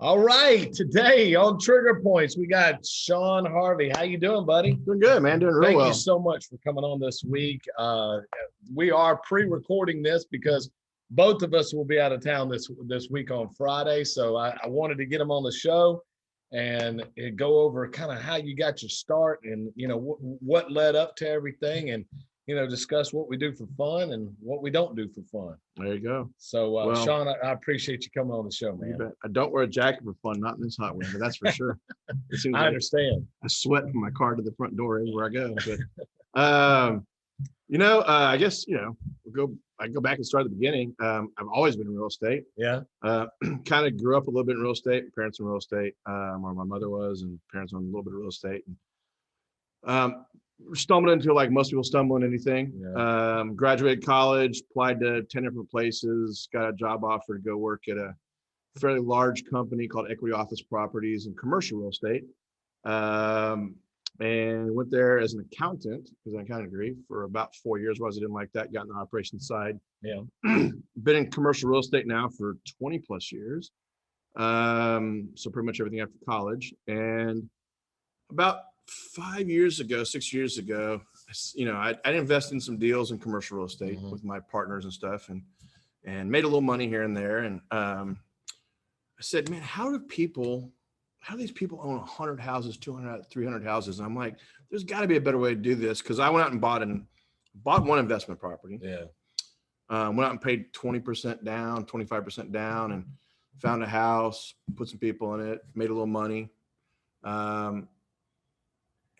All right, today on Trigger Points, we got Shawn Harvey. How you doing, buddy? Doing good, man. Doing real Thank well. you so much for coming on this week. We are pre-recording this because both of us will be out of town this week on Friday. So I wanted to get him on the show and go over kind of how you got your start and what led up to everything, and discuss what we do for fun and what we don't do for fun. There you go. So, Shawn, I appreciate you coming on the show, man. I don't wear a jacket for fun, not in this hot weather, that's for sure. I understand. I sweat from my car to the front door everywhere I go. But, I guess, I go back and start at the beginning. I've always been in real estate. Yeah. Kind of grew up a little bit in real estate. Parents in real estate, or my mother was, and parents owned a little bit of real estate. And, stumbled into, like most people stumble in anything. Yeah. Graduated college, applied to 10 different places, got a job offer to go work at a fairly large company called Equity Office Properties and Commercial Real Estate. And went there as an accountant, because I accounting degree, for about 4 years. I didn't like that, got in the operations side. Yeah. Been in commercial real estate now for 20 plus years. So pretty much everything after college. And about 6 years ago, I'd invest in some deals in commercial real estate with my partners and stuff, and made a little money here and there. And I said, man, how do these people own 100 houses, 200, 300 houses? And I'm like, there's got to be a better way to do this. Because I went out and bought one investment property. Yeah. Went out and paid 20% down, 25% down, and found a house, put some people in it, made a little money.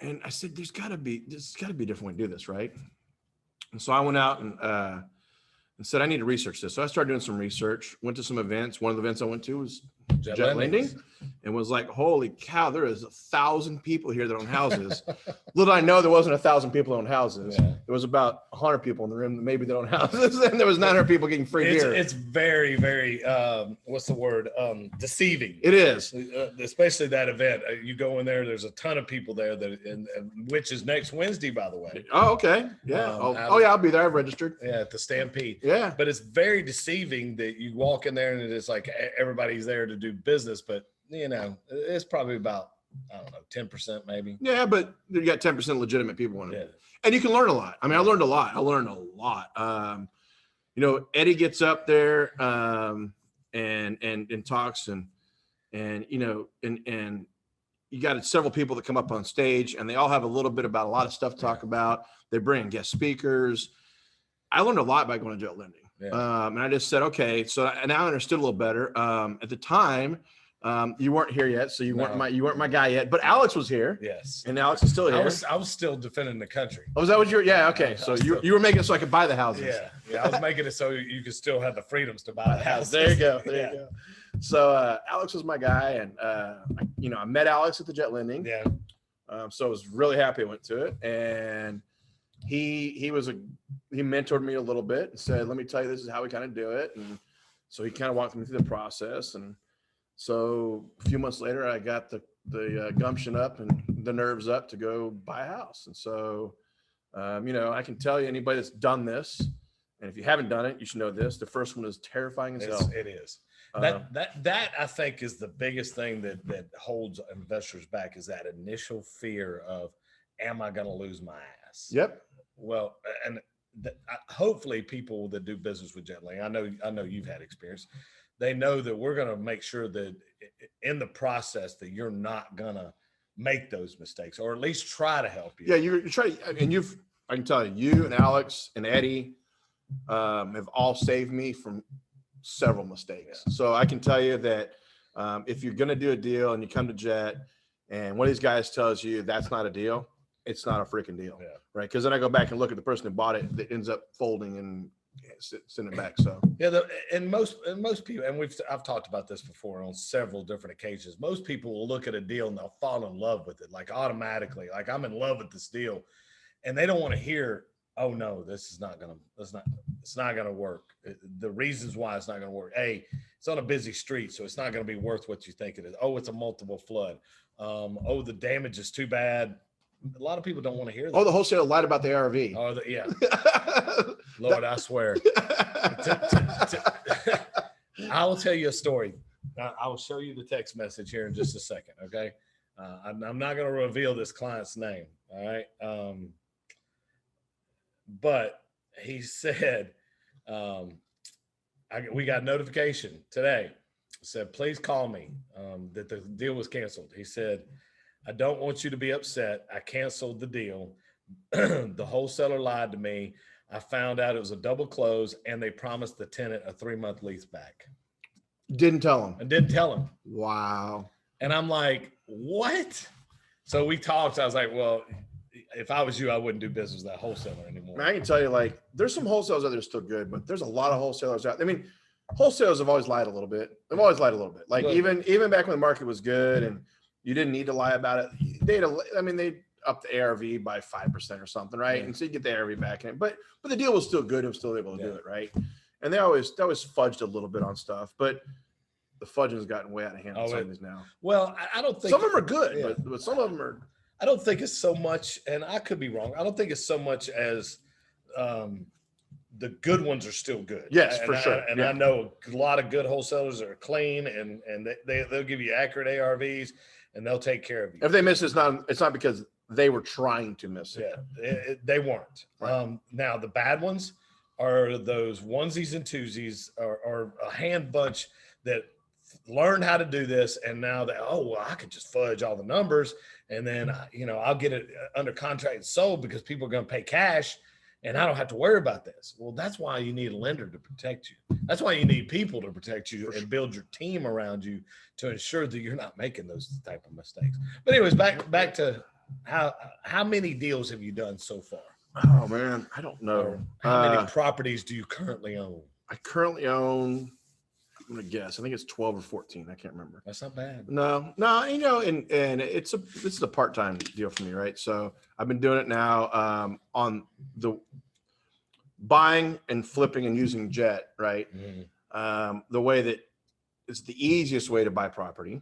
And I said, there's got to be a different way to do this, right? And so I went out and said, I need to research this. So I started doing some research, went to some events. One of the events I went to was Jet Lending, and was like, holy cow, there is 1,000 people here that own houses. Little I know there wasn't 1,000 people that own houses. Yeah. There was about 100 people in the room that maybe that own houses, and there was 900 people getting free beer. It's very, very, what's the word? Deceiving. It is. Especially that event. You go in there, there's a ton of people there, which is next Wednesday, by the way. Oh, okay. Yeah. I'll be there. I've registered. Yeah, at the Stampede. Yeah. But it's very deceiving that you walk in there and it's like everybody's there to do business, but it's probably about, I don't know, 10% maybe. Yeah, but you got 10% legitimate people in it. Yeah. And you can learn a lot. I mean, I learned a lot. Eddie gets up there and talks and you got several people that come up on stage, and they all have a little bit about a lot of stuff to talk about. They bring guest speakers. I learned a lot by going to Jet Lending. Yeah. And I just said, okay, so now I understood a little better. At the time, you weren't here yet, so you weren't my guy yet. But Alex was here. Yes. And Alex is still here. I was still defending the country. Oh, was that what you were? Yeah, okay. So you were making it so I could buy the houses. Yeah. I was making it so you could still have the freedoms to buy the houses. There you go. There you go. So Alex was my guy, and I met Alex at the Jet Lending. Yeah. So I was really happy I went to it, and he mentored me a little bit and said, let me tell you, this is how we kind of do it. And so he kind of walked me through the process. And so a few months later, I got the gumption up and the nerves up to go buy a house. And so, I can tell you, anybody that's done this, and if you haven't done it, you should know this. The first one is terrifying as hell. It is. That I think is the biggest thing that holds investors back, is that initial fear of, am I going to lose my ass? Yep. Well, and hopefully people that do business with Jet Lending, I know you've had experience. They know that we're going to make sure that in the process that you're not going to make those mistakes, or at least try to help you. Yeah, you try. I mean, I can tell you and Alex and Eddie have all saved me from several mistakes. Yeah. So I can tell you that if you're going to do a deal and you come to Jet and one of these guys tells you that's not a deal, it's not a freaking deal. Yeah. Right? Because then I go back and look at the person who bought it that ends up folding and send it back. So yeah, and most people, and I've talked about this before on several different occasions. Most people will look at a deal and they'll fall in love with it, like automatically, like I'm in love with this deal, and they don't want to hear, oh no, it's not gonna work. The reasons why it's not gonna work: A, it's on a busy street, so it's not gonna be worth what you think it is. Oh, it's a multiple flood. Oh, the damage is too bad. A lot of people don't want to hear that. Oh, the wholesaler lied about the ARV. Oh, yeah. Lord, I swear. I will tell you a story. I will show you the text message here in just a second. Okay. I'm not going to reveal this client's name. All right. But he said, we got notification today. It said, please call me that the deal was canceled. He said, I don't want you to be upset. I canceled the deal. The wholesaler lied to me. I found out it was a double close, and they promised the tenant a 3-month lease back. Didn't tell him. I didn't tell him. Wow. And I'm like, what? So we talked. I was like, well, if I was you, I wouldn't do business with that wholesaler anymore. I can tell you, like, there's some wholesalers out there still good, but there's a lot of wholesalers out there. I mean, wholesalers have always lied a little bit. They've always lied a little bit. Like even back when the market was good and you didn't need to lie about it, they up the ARV by 5% or something, right? Yeah. And so you get the ARV back in it. But the deal was still good. It was still able to do it, right? And they always fudged a little bit on stuff, but the fudging has gotten way out of hand on some of these now. Well, I don't think some of them are good, but some of them are. I don't think it's so much, and I could be wrong. I don't think it's so much as the good ones are still good. Yes, for sure. I know a lot of good wholesalers are clean, and they'll give you accurate ARVs, and they'll take care of you. If they miss it, it's not because they were trying to miss it. Yeah, they weren't. Right. Now the bad ones are those onesies and twosies, or a hand bunch that learned how to do this, and now that I could just fudge all the numbers, and then I'll get it under contract and sold because people are going to pay cash, and I don't have to worry about this. Well, that's why you need a lender to protect you. That's why you need people to protect you and build your team around you to ensure that you're not making those type of mistakes. But anyways, back to how many deals have you done so far? Oh man, I don't know. How many properties do you currently own? I currently own, I'm gonna guess, I think it's 12 or 14. I can't remember. That's not bad. No, and this is a part-time deal for me, right? So I've been doing it now on the buying and flipping and using Jet, right? Mm-hmm. The way that it's the easiest way to buy property.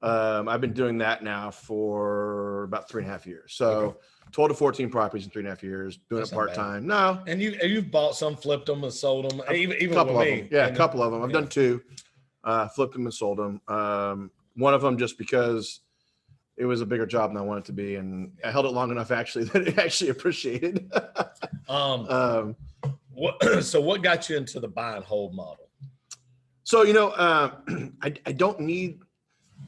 I've been doing that now for about 3.5 years. So 12 to 14 properties in 3.5 years, doing it part-time. No. And you've bought some, flipped them and sold them. Even a couple of them. Yeah, a couple of them. I've done 2, flipped them and sold them. One of them just because it was a bigger job than I wanted it to be. And I held it long enough actually that it actually appreciated. So what got you into the buy and hold model? So, I don't need.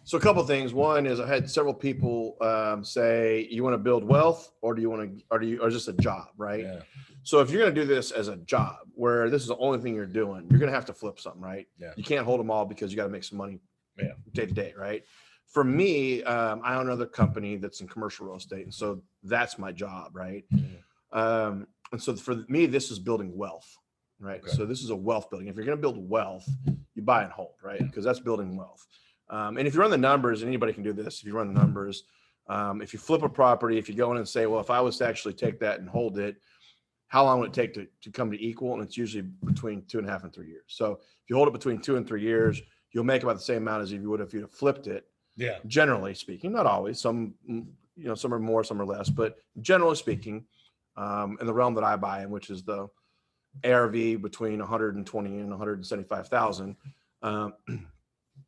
So a couple of things. One is I've had several people say, you want to build wealth or do you want to, or is this a job, right? Yeah. So if you're going to do this as a job where this is the only thing you're doing, you're going to have to flip something, right? Yeah. You can't hold them all because you got to make some money day to day, right? For me, I own another company that's in commercial real estate. And so that's my job, right? Mm-hmm. And so for me, this is building wealth, right? Okay. So this is a wealth building. If you're going to build wealth, you buy and hold, right? Because that's building wealth. And if you run the numbers, and anybody can do this, if you run the numbers, if you flip a property, if you go in and say, well, if I was to actually take that and hold it, how long would it take to come to equal? And it's usually between 2.5 and 3 years. So if you hold it between 2 and 3 years, you'll make about the same amount as you would if you'd have flipped it. Yeah. Generally speaking, not always. Some are more, some are less, but generally speaking, in the realm that I buy in, which is the ARV between 120 and 175,000.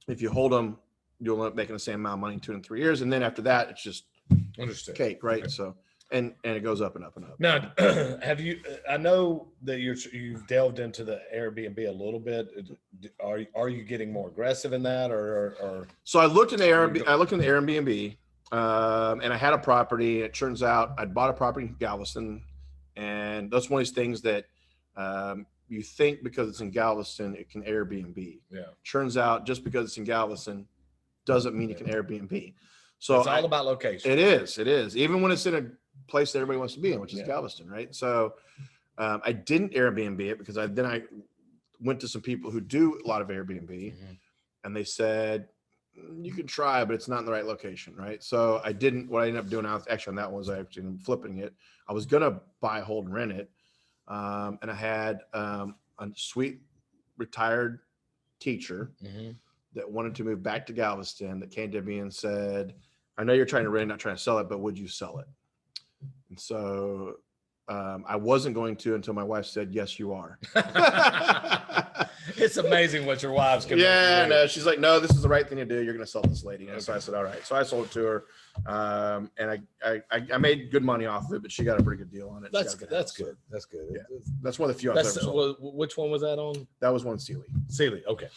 If you hold them, you'll end up making the same amount of money in 2 and 3 years. And then after that, it's just cake, right? Okay. So, and it goes up and up and up. Now, I know that you've delved into the Airbnb a little bit. Are you getting more aggressive in that or? So I looked in the Airbnb and I had a property. It turns out I'd bought a property in Galveston, and that's one of these things that, you think because it's in Galveston, it can Airbnb. Yeah. Turns out just because it's in Galveston doesn't mean it can Airbnb. So it's all about location. It is. Even when it's in a place that everybody wants to be in, which is Galveston, right? So I didn't Airbnb it because I went to some people who do a lot of Airbnb, and they said, you can try, but it's not in the right location, right? So I didn't. What I ended up doing actually on that one was I actually ended up flipping it. I was going to buy, hold, and rent it. And I had a sweet retired teacher that wanted to move back to Galveston that came to me and said, I know you're trying to rent, not trying to sell it, but would you sell it? And so I wasn't going to until my wife said, yes, you are. It's amazing what your wives can Yeah, do. no, she's like, no, this is the right thing to do. You're going to sell this lady. And so I said, all right. So I sold it to her, and I made good money off of it, but she got a pretty good deal on it. That's good. That's good. That's good. Yeah. That's one of the few I've ever sold. Which one was that on? That was one Sealy. Sealy. Okay.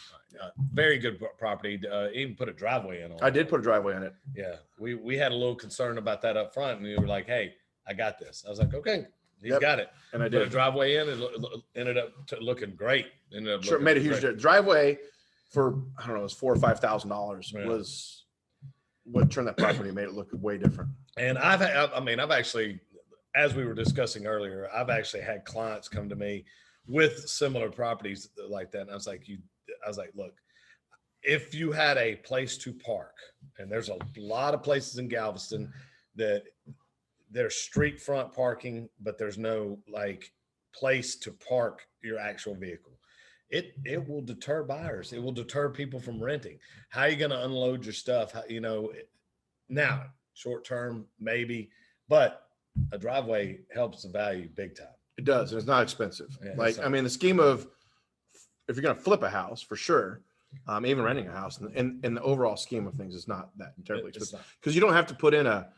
Very good property. Even put a driveway in on it. I did put a driveway on it. Yeah. We had a little concern about that up front, and you were like, hey, I got this. I was like, okay. He's got it. And I did. Put a did. driveway in. It ended up looking great. Sure, made a huge driveway for, I don't know, it was $4,000 or $5,000 was what turned that property, made it look way different. And I've actually, as we were discussing earlier, I've actually had clients come to me with similar properties like that. And I was like, look, if you had a place to park, and there's a lot of places in Galveston that there's street front parking, but there's no like place to park your actual vehicle. It will deter buyers. It will deter people from renting. How are you going to unload your stuff? Now short term, maybe, but a driveway helps the value big time. It does. And it's not expensive. Yeah, I mean, the scheme of, if you're going to flip a house for sure, even renting a house in the overall scheme of things is not that terribly expensive, because you don't have to put in a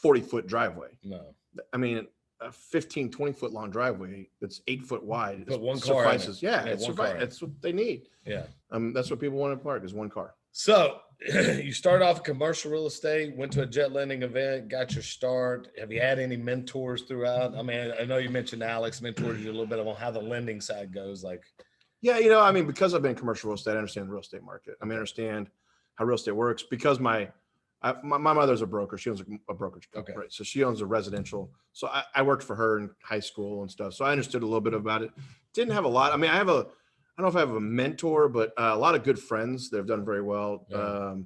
40-foot driveway. No. I mean, a 15, 20-foot long driveway that's 8 foot wide. Put one car suffices. in it. Yeah, Yeah, it's one car in it. That's what they need. Yeah. That's what people want to park is one car. So you started off commercial real estate, went to a jet lending event, got your start. Have you had any mentors throughout? I mean, I know you mentioned Alex mentored you a little bit on how the lending side goes. Like, yeah, I mean, because I've been in commercial real estate, I understand the real estate market. I mean, I understand how real estate works because my mother's a broker. She owns a brokerage company, Okay. right? So she owns a residential. So I worked for her in high school and stuff. So I understood a little bit about it. Didn't have a lot. I mean, I don't know if I have a mentor, but a lot of good friends that have done very well. Yeah.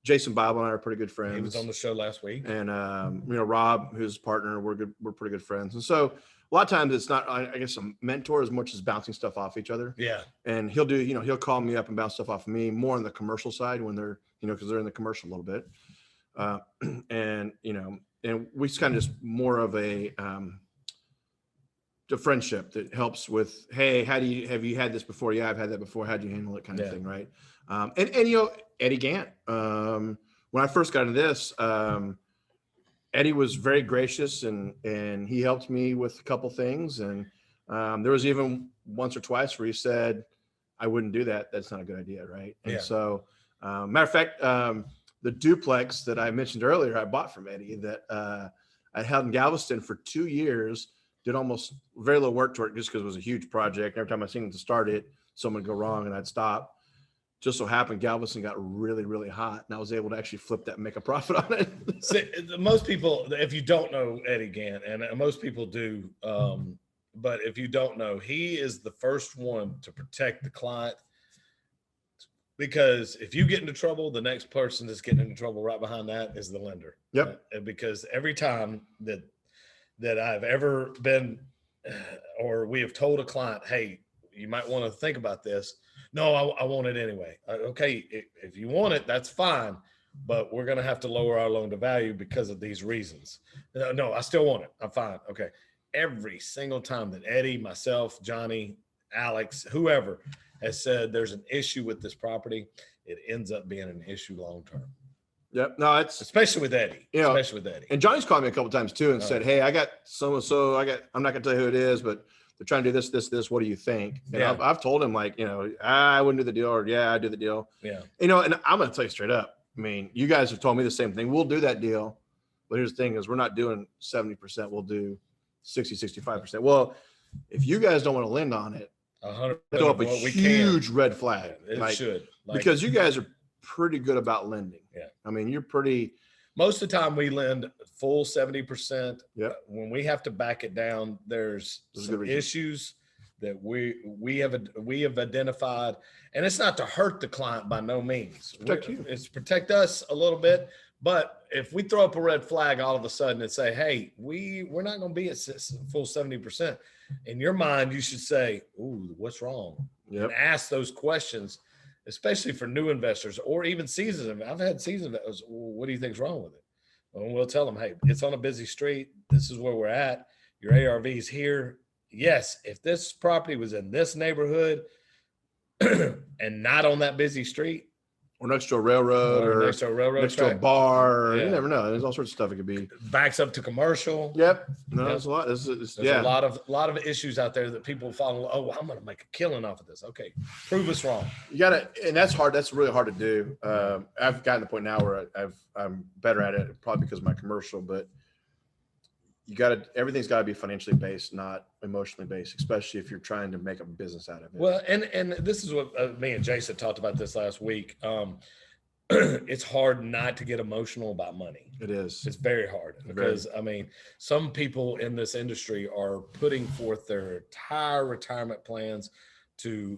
Jason Bible and I are pretty good friends. he was on the show last week. And Rob, who's partner, we're pretty good friends. And so a lot of times it's not, I guess, a mentor as much as bouncing stuff off each other. Yeah. And he'll do, he'll call me up and bounce stuff off of me more on the commercial side when they're, because they're in the commercial a little bit. And we kind of just more of a friendship that helps with, hey, have you had this before? Yeah, I've had that before. How'd you handle it, kind of thing, right? And Eddie Gant, when I first got into this, Eddie was very gracious and he helped me with a couple things. And there was even once or twice where he said, I wouldn't do that. That's not a good idea, right? And so, matter of fact, the duplex that I mentioned earlier, I bought from Eddie that I held in Galveston for 2 years, did almost very little work to it just because it was a huge project. Every time I seen it to start it, something would go wrong and I'd stop. Just so happened Galveston got really, really hot and I was able to actually flip that and make a profit on it. See, most people, if you don't know Eddie Gant, and most people do, but if you don't know, he is the first one to protect the client. Because if you get into trouble, the next person that's getting into trouble right behind that is the lender. Yep. Because every time that I've ever been, or we have told a client, hey, you might want to think about this. No, I want it anyway. Okay, if you want it, that's fine. But we're going to have to lower our loan to value because of these reasons. No, I still want it. I'm fine. Okay. Every single time that Eddie, myself, Johnny, Alex, whoever has said there's an issue with this property, it ends up being an issue long-term. Yep. No, it's especially with Eddie, especially with Eddie. And Johnny's called me a couple times too and said, hey, I got so-and-so, I'm not gonna tell you who it is, but they're trying to do this. What do you think? And I've told him like, I wouldn't do the deal, or I do the deal. Yeah. And I'm going to tell you straight up. I mean, you guys have told me the same thing. We'll do that deal. But here's the thing is we're not doing 70%. We'll do 60, 65%. Well, if you guys don't want to lend on it, 100%, throw up a huge red flag. It should. Because you guys are pretty good about lending. Yeah. I mean, you're pretty. Most of the time we lend full 70%. Yeah. When we have to back it down, there's some issues that we have identified, and it's not to hurt the client by no means. Protect you. It's protect us a little bit. But if we throw up a red flag all of a sudden and say, hey, we're not going to be at full 70%, in your mind, you should say, ooh, what's wrong? Yep. And ask those questions, especially for new investors or even seasoned. I've had seasoned investors. Well, what do you think's wrong with it? Well, we'll tell them, hey, it's on a busy street. This is where we're at. Your ARV is here. Yes, if this property was in this neighborhood, and not on that busy street, or next to a railroad, or next to a railroad next track, to a bar. Yeah. You never know. There's all sorts of stuff it could be. Backs up to commercial. Yep. No, Yep. there's a lot. There's a lot of issues out there that people follow. Oh, I'm going to make a killing off of this. Okay, prove us wrong. You got to, and that's hard. That's really hard to do. I've gotten to the point now where I'm better at it, probably because of my commercial. But everything's got to be financially based, not emotionally based, especially if you're trying to make a business out of it. Well, and this is what me and Jason talked about this last week. It's hard not to get emotional about money. It is. It's very hard because I mean, some people in this industry are putting forth their entire retirement plans to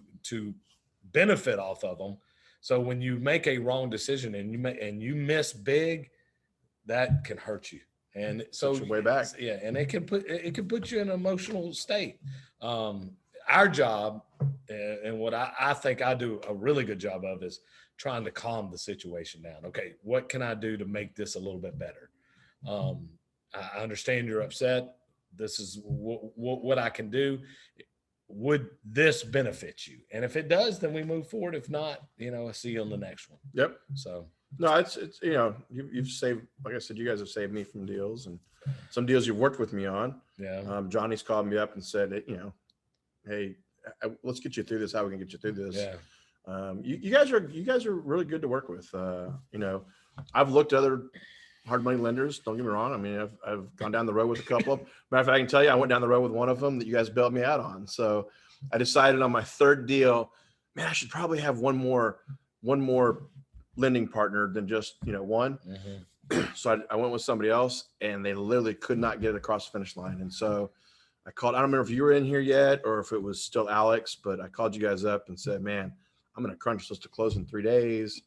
benefit off of them. So when you make a wrong decision and you miss big, that can hurt you. And so way back. Yeah. And it can put you in an emotional state. Our job and what I think I do a really good job of is trying to calm the situation down. Okay, what can I do to make this a little bit better? I understand you're upset. This is what I can do. Would this benefit you? And if it does, then we move forward. If not, I'll see you on the next one. Yep. So no, it's you've saved, like I said, you guys have saved me from deals, and some deals you've worked with me on. Yeah. Johnny's called me up and said, hey, let's get you through this. How we can get you through this? Yeah. You guys are really good to work with. I've looked at other hard money lenders. Don't get me wrong. I mean, I've gone down the road with a couple of them. Matter of fact, I can tell you, I went down the road with one of them that you guys bailed me out on. So I decided on my third deal, man, I should probably have one more lending partner than just one. Mm-hmm. So I went with somebody else, and they literally could not get it across the finish line. And so I called. I don't remember if you were in here yet or if it was still Alex, but I called you guys up and said, man, I'm going to crunch this to close in 3 days.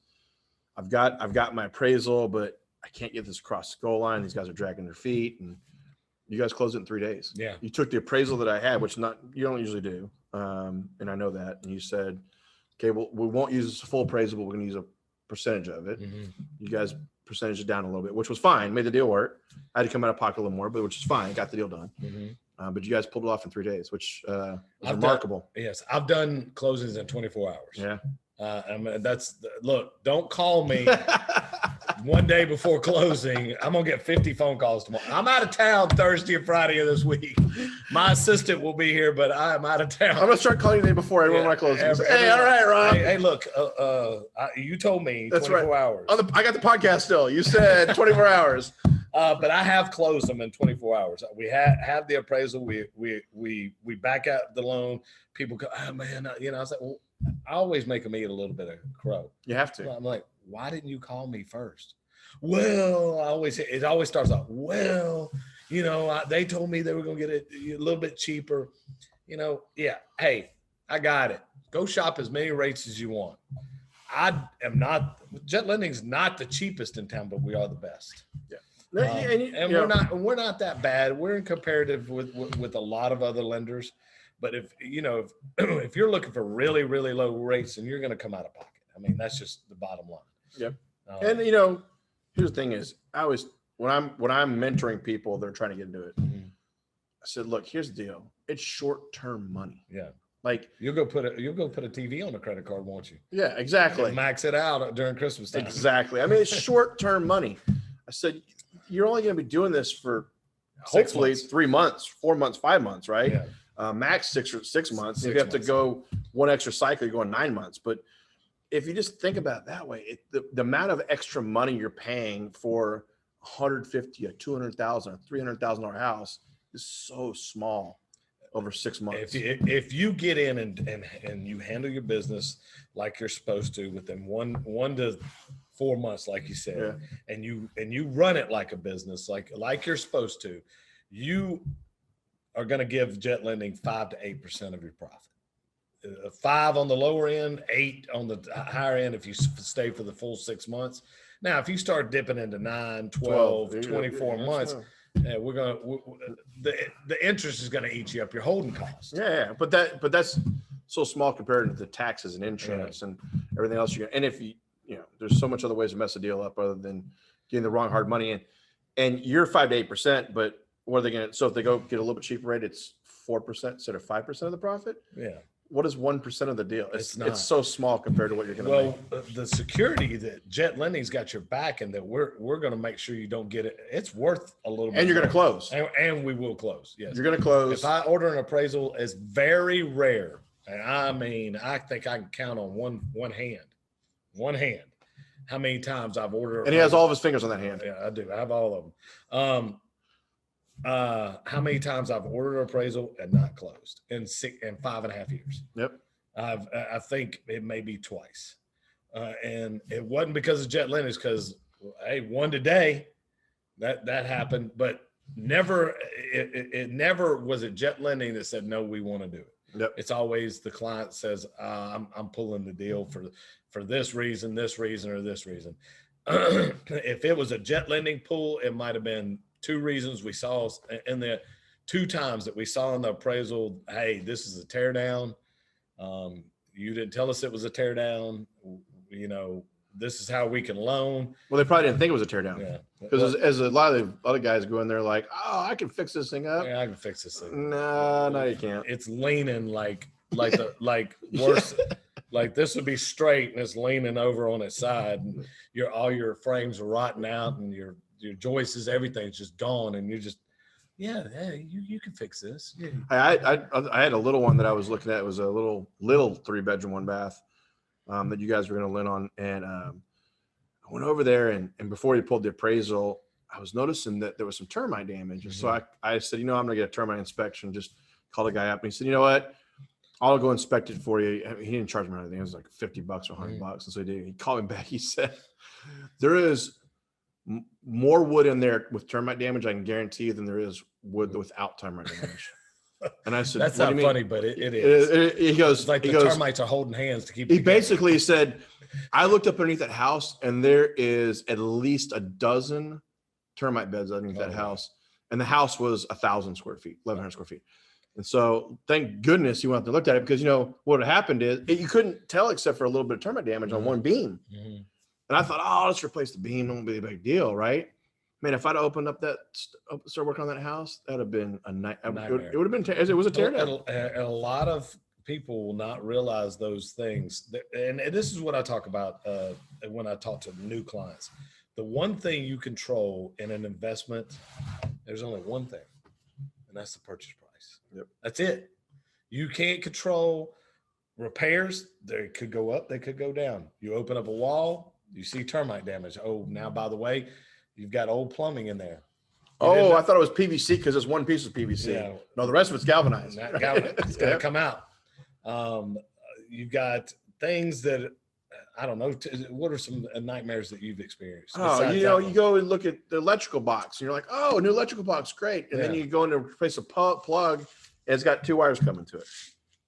I've got my appraisal, but I can't get this across the goal line. These guys are dragging their feet, and you guys closed it in 3 days. Yeah. You took the appraisal that I had, which you don't usually do. And I know that. And you said, okay, well, we won't use this full appraisal, but we're going to use a percentage of it. Mm-hmm. You guys percentage it down a little bit, which was fine. Made the deal work. I had to come out of pocket a little more, but which is fine. Got the deal done. Mm-hmm. But you guys pulled it off in 3 days, which was remarkable. Yes. I've done closings in 24 hours. Yeah. Look, don't call me one day before closing. I'm going to get 50 phone calls tomorrow. I'm out of town Thursday and Friday of this week. My assistant will be here, but I'm out of town. I'm going to start calling you the day before everyone when I close. Hey, all right, Ron. Hey, look, you told me 24 hours. I got the podcast still. You said 24 hours. But I have closed them in 24 hours. We have the appraisal. We back out the loan. People go, oh man, I was like, well, I always make them eat a little bit of crow. You have to. I'm like, why didn't you call me first? Well, it always starts off, well, they told me they were going to get it a little bit cheaper. Yeah. Hey, I got it. Go shop as many rates as you want. Jet Lending's not the cheapest in town, but we are the best. Yeah. We're not that bad. We're in comparative with a lot of other lenders. But if you're looking for really, really low rates, then you're going to come out of pocket. I mean, that's just the bottom line. Yep. And here's the thing is, when I'm mentoring people that are trying to get into it, mm-hmm. I said, look, here's the deal. It's short-term money. Yeah. Like you'll go put a TV on a credit card, won't you? Yeah, exactly. Max it out during Christmas time. Exactly. I mean, it's short-term money. I said, you're only going to be doing this for hopefully 3 months, 4 months, 5 months, right? Yeah. Max 6 months. If you have to go one extra cycle, you're going 9 months. But if you just think about it that way, the amount of extra money you're paying for $150,000, a $200,000, a $300,000 house is so small over 6 months. If you get in and you handle your business like you're supposed to within one to 4 months, like you said, yeah. and you run it like a business, like you're supposed to, you are going to give Jet Lending 5 to 8% of your profit. 5 on the lower end, 8 on the higher end if you stay for the full 6 months. Now, if you start dipping into 9, 12, 24 months, the interest is going to eat you up your holding costs. Yeah, but that's so small compared to the taxes and insurance and everything else you get. And if there's so much other ways to mess a deal up other than getting the wrong hard money in. And you're 5 to 8%, but what are they going to? So if they go get a little bit cheaper rate, it's 4% instead of 5% of the profit. Yeah. what is 1% of the deal? It's not. It's so small compared to what you're going to make. Well, the security that Jet Lending's got your back, and that we're going to make sure you don't get it. It's worth a little bit. And you're going to close. And we will close. Yes, you're going to close. If I order an appraisal, it's very rare. And I mean, I think I can count on one hand, how many times I've ordered. And he has all of his fingers on that hand. Yeah, I do. I have all of them. How many times I've ordered an appraisal and not closed in 5.5 years. Yep. I think it may be twice. And it wasn't because of Jet Lending, because, hey, one today that happened, but never, it never was it Jet Lending that said, no, we want to do it. Yep. It's always the client says, I'm pulling the deal for this reason, or this reason. If it was a Jet Lending pool, it might've been 2 reasons we saw in the 2 times that we saw in the appraisal. Hey, this is a tear down. You didn't tell us it was a tear down. You know, this is how we can loan. Well, they probably didn't think it was a tear down. Yeah. Because as a lot of the other guys go in there like, oh, I can fix this thing up. Yeah, I can fix this thing. No, you can't. It's leaning like worse. Like this would be straight and it's leaning over on its side, and all your frames are rotting out, and your joists, everything's just gone, and you're just, you can fix this. Yeah. I had a little one that I was looking at. It was a little 3-bedroom, 1-bath that you guys were going to lend on, and I went over there, and before he pulled the appraisal, I was noticing that there was some termite damage. Mm-hmm. So I said, I'm going to get a termite inspection. Just call the guy up, and he said, you know what? I'll go inspect it for you. I mean, he didn't charge me anything. It was like $50 or $100. And so he did. He called me back. He said, there is more wood in there with termite damage, I can guarantee you, than there is wood without termite damage. And I said, that's not funny, but it is. He goes, it's like termites are holding hands to keep. He basically said, I looked up underneath that house, and there is at least a dozen termite beds underneath that house. And the house was 1,000 square feet, 1,100 square feet. And so thank goodness he went up and looked at it, because, what had happened is you couldn't tell except for a little bit of termite damage on one beam. Mm-hmm. And I thought, let's replace the beam. It won't be a big deal, right? Man, if I'd opened up start working on that house, that'd have been a nightmare. It would have been, it was a teardown. And a lot of people will not realize those things. And this is what I talk about when I talk to new clients. The one thing you control in an investment, there's only one thing, and that's the purchase price. Yep. That's it. You can't control repairs. They could go up, they could go down. You open up a wall, you see termite damage. Oh, now, by the way, you've got old plumbing in there. I thought it was PVC because there's one piece of PVC. Yeah. No, the rest of it's galvanized. It's got to come out. You've got things that, I don't know. What are some nightmares that you've experienced? You go and look at the electrical box, and you're like, oh, new electrical box, great. And then you go in to replace a plug, and it's got 2 wires coming to it.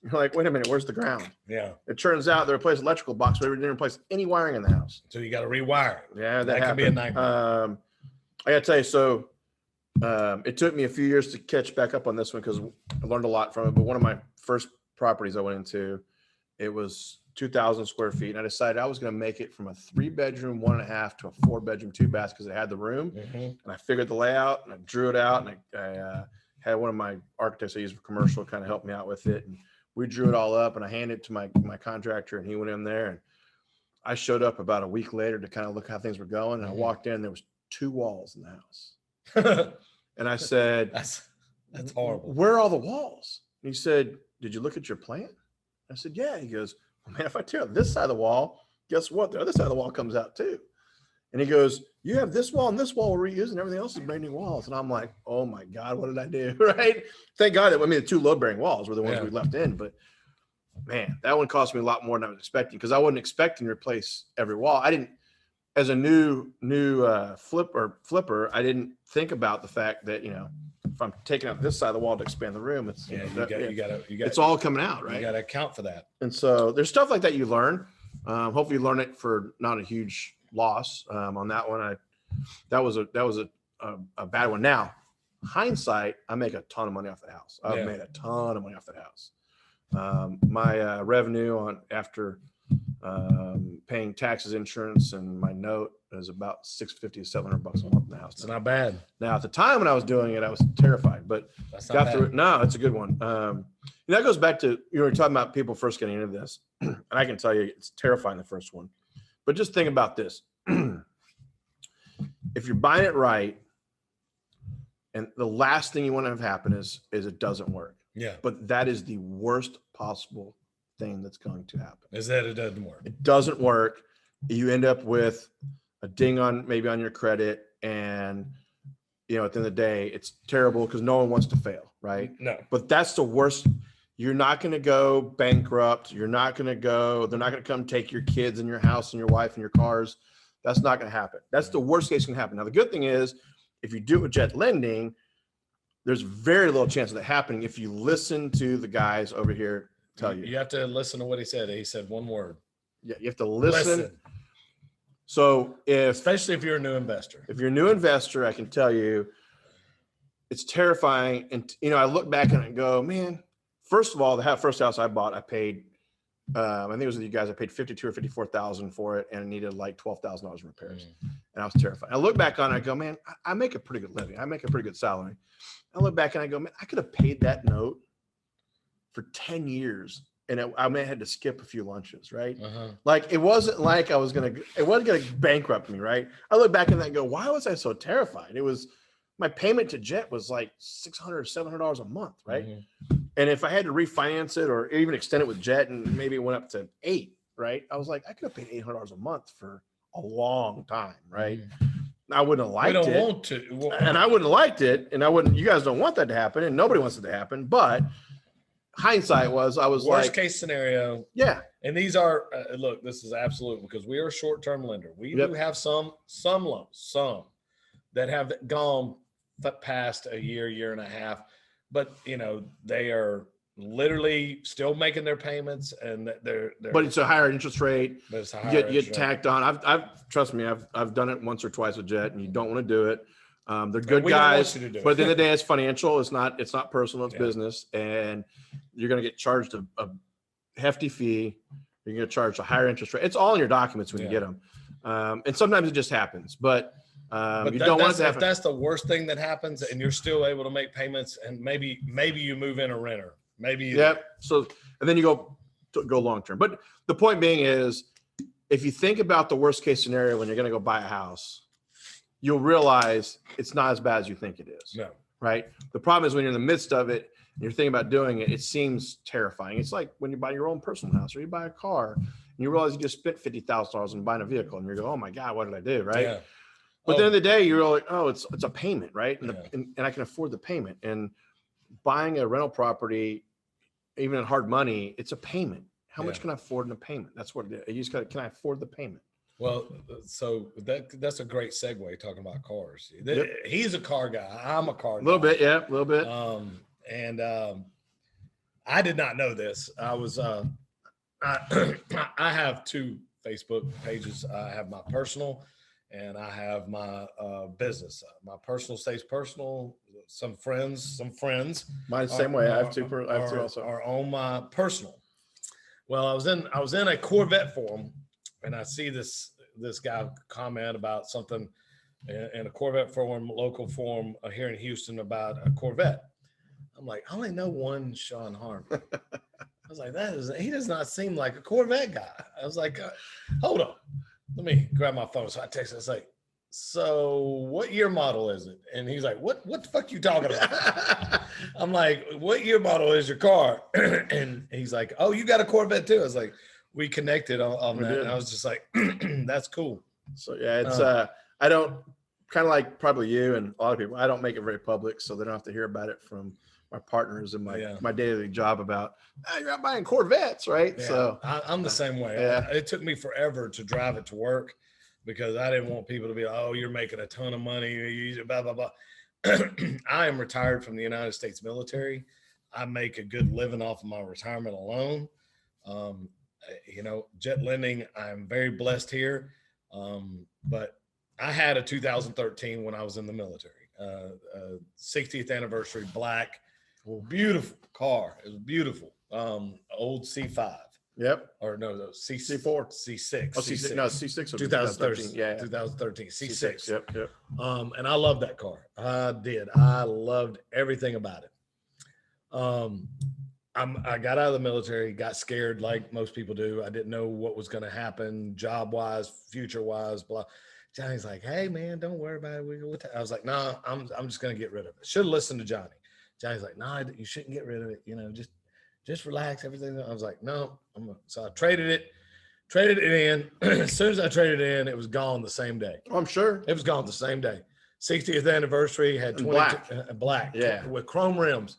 You're like, wait a minute, where's the ground? Yeah. It turns out they replaced electrical box, but they didn't replace any wiring in the house. So you got to rewire it. Yeah, that can be a nightmare. I got to tell you, so it took me a few years to catch back up on this one because I learned a lot from it. But one of my first properties I went into, it was 2,000 square feet. And I decided I was going to make it from a 3-bedroom, 1.5 to a 4-bedroom, 2-bath because it had the room. Mm-hmm. And I figured the layout, and I drew it out, and I had one of my architects I use for commercial kind of help me out with it. And we drew it all up, and I handed it to my contractor, and he went in there, and I showed up about a week later to kind of look how things were going. And I walked in, there was 2 walls in the house. And I said, that's horrible. Where are all the walls? And he said, did you look at your plan? I said, yeah. He goes, well, man, if I tear out this side of the wall, guess what? The other side of the wall comes out too. And he goes, you have this wall and this wall we're reusing, everything else is brand new walls. And I'm like, oh my God, what did I do? Right? Thank God that, the 2 load-bearing walls were the ones we left in. But man, that one cost me a lot more than I was expecting, because I wasn't expecting to replace every wall. I didn't, as a new flipper, I didn't think about the fact that, if I'm taking out this side of the wall to expand the room, it's it's all coming out, right? You got to account for that. And so there's stuff like that you learn. Hopefully you learn it for not a huge loss on that one. That was a bad one. Now, hindsight, I make a ton of money off the house. I've made a ton of money off that house. My revenue after paying taxes, insurance, and my note is about $650 to $700 a month now. It's not bad. Now, at the time when I was doing it, I was terrified, but That's not got bad. through it. No, it's a good one. That goes back to, you were talking about people first getting into this, and I can tell you it's terrifying, the first one. But just think about this. If you're buying it right, and the last thing you want to have happen is it doesn't work. Yeah. But that is the worst possible thing that's going to happen. Is that it doesn't work. It doesn't work. You end up with a ding on your credit, and at the end of the day, it's terrible because no one wants to fail, right? No. But that's the worst. You're not going to go bankrupt. They're not going to come take your kids and your house and your wife and your cars. That's not going to happen. That's the worst case can happen. Now, the good thing is, if you do it with Jet Lending, there's very little chance of that happening if you listen to the guys over here tell you. You have to listen to what he said. He said one word. Yeah, you have to listen. So especially if you're a new investor. If you're a new investor, I can tell you it's terrifying. And, I look back and I go, man, first of all, the first house I bought, I paid, I think it was with you guys, I paid $52,000 or $54,000 for it, and it needed like $12,000 in repairs. And I was terrified. I look back on it, I go, man, I make a pretty good living. I make a pretty good salary. I look back and I go, man, I could have paid that note for 10 years. And I may have had to skip a few lunches, right? Like, it wasn't like it wasn't going to bankrupt me, right? I look back and I go, why was I so terrified? It was, my payment to Jet was like $600 or $700 a month, right? And if I had to refinance it or even extend it with Jet and maybe it went up to $800, right? I was like, I could have paid $800 a month for a long time, right? I wouldn't have liked it. We don't want to. And I wouldn't have liked it. And you guys don't want that to happen. And nobody wants it to happen. But hindsight was, I was worst case scenario. Yeah. And these are, look, this is absolute because we are a short-term lender. We do have some loans, that have gone past a year and a half, but they are literally still making their payments, and but it's a higher interest rate. But it's a higher you get tacked on. I've trust me, I've done it once or twice with Jet, and you don't want to do it. They're good guys, but at the end of the day, it's financial. It's not personal. It's business, and you're going to get charged a hefty fee. You're going to charge a higher interest rate. It's all in your documents when you get them, and sometimes it just happens. But you don't want it to happen. If that's the worst thing that happens, and you're still able to make payments, and maybe you move in a renter, So and then you go long term. But the point being is, if you think about the worst case scenario when you're going to go buy a house, you'll realize it's not as bad as you think it is. No. Right. The problem is when you're in the midst of it and you're thinking about doing it, it seems terrifying. It's like when you buy your own personal house or you buy a car and you realize you just spent $50,000 on buying a vehicle and you go, oh my God, what did I do? Right. Yeah. But at the end of the day, you're like, oh, it's a payment, right? And I can afford the payment. And buying a rental property, even at hard money, it's a payment. How much can I afford in a payment? That's what it is. You just got, can I afford the payment? Well, so that's a great segue talking about cars. He's a car guy. I'm a car guy. A little bit, yeah, a little bit. I did not know this. I was I have two Facebook pages. I have my personal and I have my business. My personal stays personal. Some friends. Mine's the same way. I have two also. Are on my personal. Well, I was in a Corvette forum. And I see this guy comment about something in a Corvette forum, local forum here in Houston about a Corvette. I'm like, I only know one Shawn Harvey. I was like, he does not seem like a Corvette guy. I was like, hold on, let me grab my phone. So I text him, I was like, so what year model is it? And he's like, what the fuck you talking about? I'm like, what year model is your car? And he's like, oh, you got a Corvette too? I was like, we connected on that. And I was just like, that's cool. So yeah, it's I don't, kind of like probably you and a lot of people, I don't make it very public so they don't have to hear about it from my partners and my daily job about, you're out buying Corvettes, right? Yeah, so I'm the same way. Yeah. It took me forever to drive it to work because I didn't want people to be like, oh, you're making a ton of money, you blah, blah, blah. I am retired from the United States military. I make a good living off of my retirement alone. Jet Lending, I'm very blessed here. But I had a 2013 when I was in the military, 60th anniversary, black, beautiful car. It was beautiful. Old C5. Yep. Or no, C4. C6. Oh, C6. No, C6 was 2013. Yeah. 2013. C6. Yep. And I loved that car. I did. I loved everything about it. I got out of the military, got scared like most people do. I didn't know what was going to happen, job wise, future wise, blah. Johnny's like, "Hey man, don't worry about it." I was like, "No, I'm just going to get rid of it." Should have listened to Johnny. Johnny's like, "No, you shouldn't get rid of it. Just relax, everything." I was like, "No, so I traded it in. As soon as I traded it in, it was gone the same day. Oh, I'm sure. It was gone the same day. 60th anniversary, had 20 black Yeah. with chrome rims.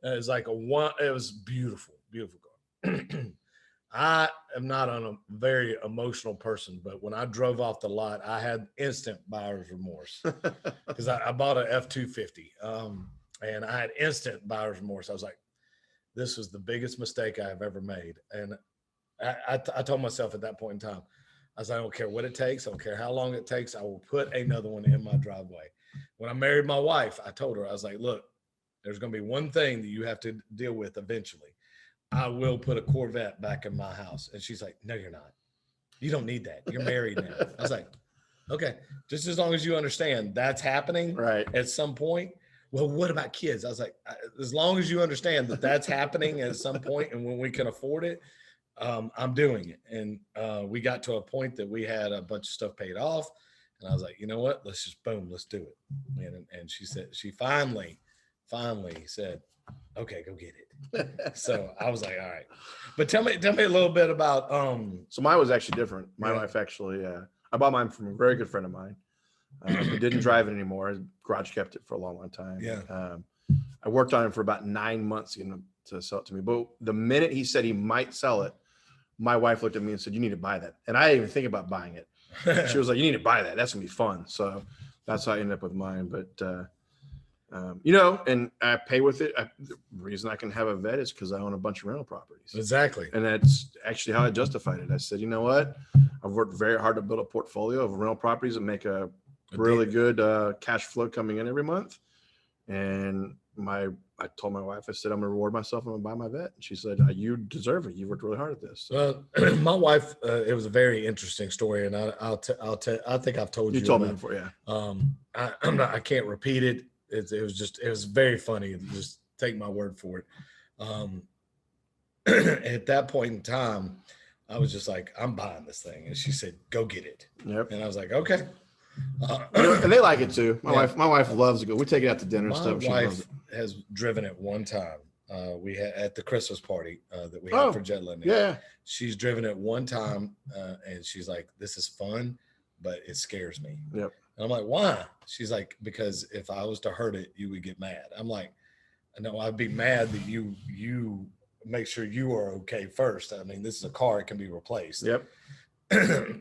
It was like it was beautiful car. I am not a very emotional person, but when I drove off the lot, I had instant buyer's remorse because I bought an F-250 and I had instant buyer's remorse. I was like, this was the biggest mistake I've ever made. And I told myself at that point in time, I was like, I don't care what it takes. I don't care how long it takes. I will put another one in my driveway. When I married my wife, I told her, I was like, look, there's going to be one thing that you have to deal with eventually. I will put a Corvette back in my house. And she's like, no, you're not. You don't need that. You're married now. I was like, okay, just as long as you understand that's happening right at some point. Well, what about kids? I was like, as long as you understand that that's happening at some point and when we can afford it, I'm doing it. And we got to a point that we had a bunch of stuff paid off. And I was like, you know what? Let's do it. And she said, she finally said, okay, go get it. So I was like, all right. But tell me a little bit about So mine was actually different. My wife actually I bought mine from a very good friend of mine who didn't drive it anymore. His garage kept it for a long time. Yeah. I worked on it for about 9 months to sell it to me. But the minute he said he might sell it, my wife looked at me and said, you need to buy that. And I didn't even think about buying it. She was like, you need to buy that. That's gonna be fun. So that's how I ended up with mine. But and I pay with it. The reason I can have a vet is because I own a bunch of rental properties. Exactly. And that's actually how I justified it. I said, you know what? I've worked very hard to build a portfolio of rental properties that make a really good cash flow coming in every month. And I told my wife, I said, I'm going to reward myself. I'm going to buy my vet. And she said, you deserve it. You worked really hard at this. Well, my wife, it was a very interesting story. And I think I've told you. You told me before. Yeah. I can't repeat it. It was very funny. Just take my word for it. At that point in time, I was just like, I'm buying this thing. And she said, go get it. Yep. And I was like, okay. And they like it too. My wife loves to go. We take it out to dinner and stuff. My wife has driven it one time. We had at the Christmas party that we had for Jet Landing. Yeah. She's driven it one time and she's like, this is fun, but it scares me. Yep. And I'm like, why? She's like, because if I was to hurt it, you would get mad. I'm like, no, I'd be mad that you make sure you are okay first. I mean, this is a car, it can be replaced. Yep.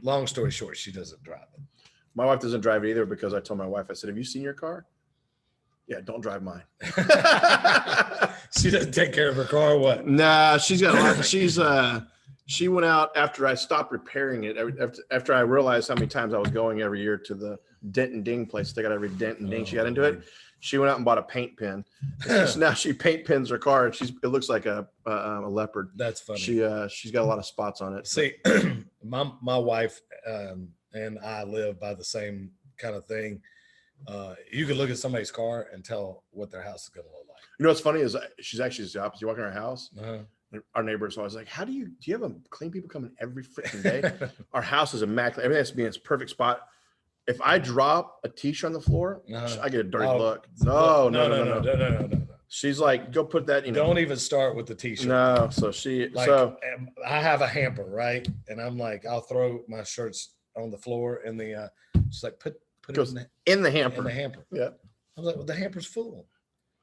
Long story short, she doesn't drive it. My wife doesn't drive it either because I told my wife, I said, have you seen your car? Yeah, don't drive mine. She doesn't take care of her car or what? Nah, she's got a lot. She went out after I stopped repairing it. After I realized how many times I was going every year to the dent and ding place. They got every dent and ding. She got into it. She went out and bought a paint pen. So now she paint pins her car, and it looks like a leopard. That's funny. She's got a lot of spots on it. See, my wife and I live by the same kind of thing. You could look at somebody's car and tell what their house is going to look like. You know what's funny is she's actually the opposite. You walk in our house. Uh-huh. Our neighbors always like, do you have a clean people coming every freaking day? Our house is immaculate. Everything has to be in its perfect spot. If I drop a t-shirt on the floor, I get a dirty look. No. She's like, go put that. Don't even start with the t-shirt. No. So I have a hamper, right? And I'm like, I'll throw my shirts on the floor, and she's like, put it in the hamper. In the hamper. Yeah. I was like, well, the hamper's full.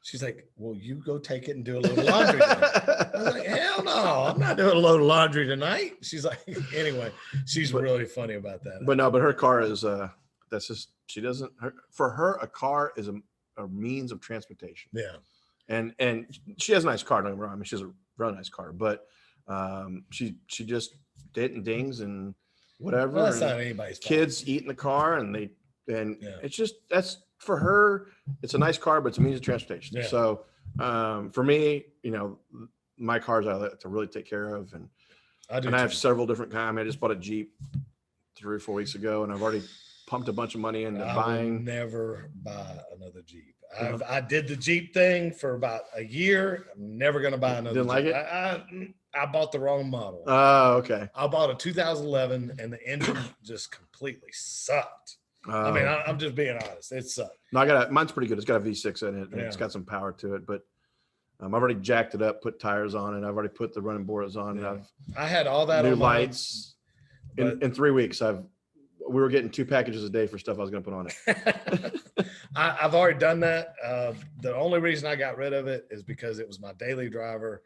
She's like, well, you go take it and do a load of laundry tonight. I was like, hell no, I'm not doing a load of laundry tonight. She's like, anyway, she's really funny about that. But her car is, that's just, for her, a car is a means of transportation. Yeah. And she has a nice car. Don't get me wrong. I mean, she has a really nice car, but she just dings and whatever. Well, that's not anybody's fault. Kids eat in the car it's just, for her, it's a nice car, but it's a means of transportation. Yeah. So for me, my cars I like to really take care of. And I do. And I have too. several different kinds. I mean, I just bought a Jeep 3 or 4 weeks ago, and I've already pumped a bunch of money into I will buying. never buy another Jeep. Uh-huh. I did the Jeep thing for about a year. I'm never going to buy another Didn't like Jeep. it? I bought the wrong model. Oh, okay. I bought a 2011 and the engine just completely sucked. I mean, Oh. I'm just being honest. It sucked. No, mine's pretty good. It's got a V6 in it, and it's Yeah. got some power to it. But I've already jacked it up, put tires on it. I've already put the running boards on Yeah. it. I had all that New on mine, lights. but In 3 weeks, we were getting 2 packages a day for stuff I was going to put on it. I've already done that. The only reason I got rid of it is because it was my daily driver.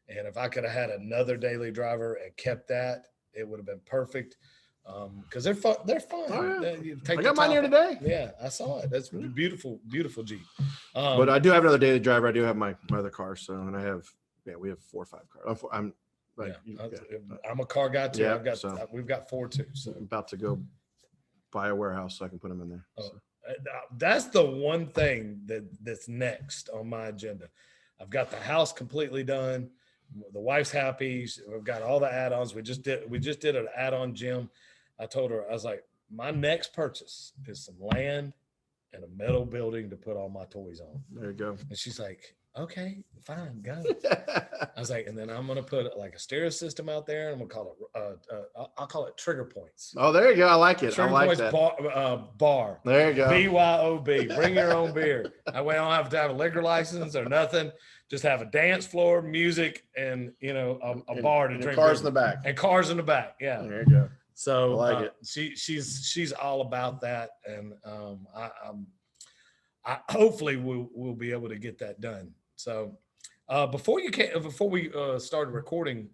And if I could have had another daily driver and kept that, it would have been perfect. Because they're fun. They're fun. Oh, yeah. You take I the got mine top here off. today. Yeah, I saw it. That's beautiful, beautiful Jeep. But I do have another daily driver. I do have my other car. So, and we have 4 or 5 cars. I'm a car guy too. Yeah, We've got 4 too. So I'm about to go buy a warehouse so I can put them in there. So. That's the one thing that's next on my agenda. I've got the house completely done. The wife's happy. We've got all the add-ons. We just did an add-on gym. I told her, I was like, my next purchase is some land and a metal building to put all my toys on. There you go. And she's like, okay, fine, go. I was like, and then I'm gonna put like a stereo system out there, and I'm gonna call it I'll call it Trigger Points. Oh, there you go. I like it. Trigger I like Points that. bar. There you go. BYOB. Bring your own beer. That way I don't have to have a liquor license or nothing. Just have a dance floor, music, and a bar to drink. Cars in the back. And cars in the back. Yeah. There you go. So I like it. She's all about that, and I hopefully we'll be able to get that done. So before we started recording,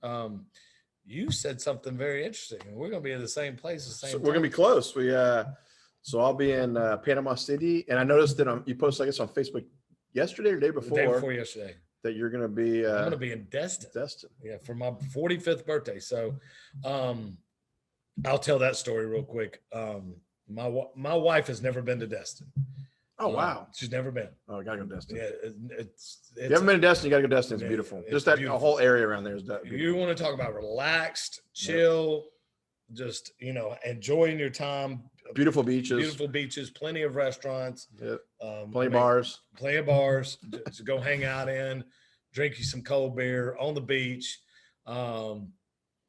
you said something very interesting. We're going to be in the same place at the same time. We're going to be close. So I'll be in Panama City, and I noticed that you posted, I guess, on Facebook yesterday or day before. The day before yesterday. That you're going to be. I'm going to be in Destin. Yeah, for my 45th birthday. So, I'll tell that story real quick. My wife has never been to Destin. Oh, wow. She's never been. Oh, I gotta go to Destin. Yeah, if you haven't been to Destin, you gotta go to Destin. It's beautiful. Just that beautiful. whole area around there is beautiful. You want to talk about relaxed, chill, just enjoying your time. Beautiful beaches, plenty of restaurants. Yep. Plenty of bars. Just go hang out in, drink you some cold beer on the beach. I'm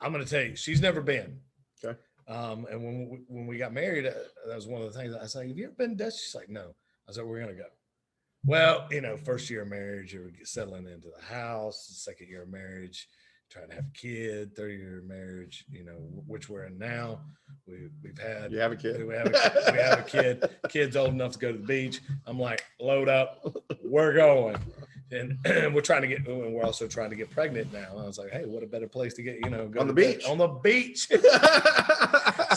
going to tell you, she's never been. Okay. And when we got married, that was one of the things I was like, have you ever been to Dutch? She's like, no. I said, we're going to go. Well, first year of marriage, you're settling into the house. Second year of marriage, trying to have a kid. Third year of marriage, which we're in now. We've had. You have a kid. We have a kid. Kid's old enough to go to the beach. I'm like, load up. We're going. And we're also trying to get pregnant now. And I was like, hey, what a better place to get, go on the beach. On the beach.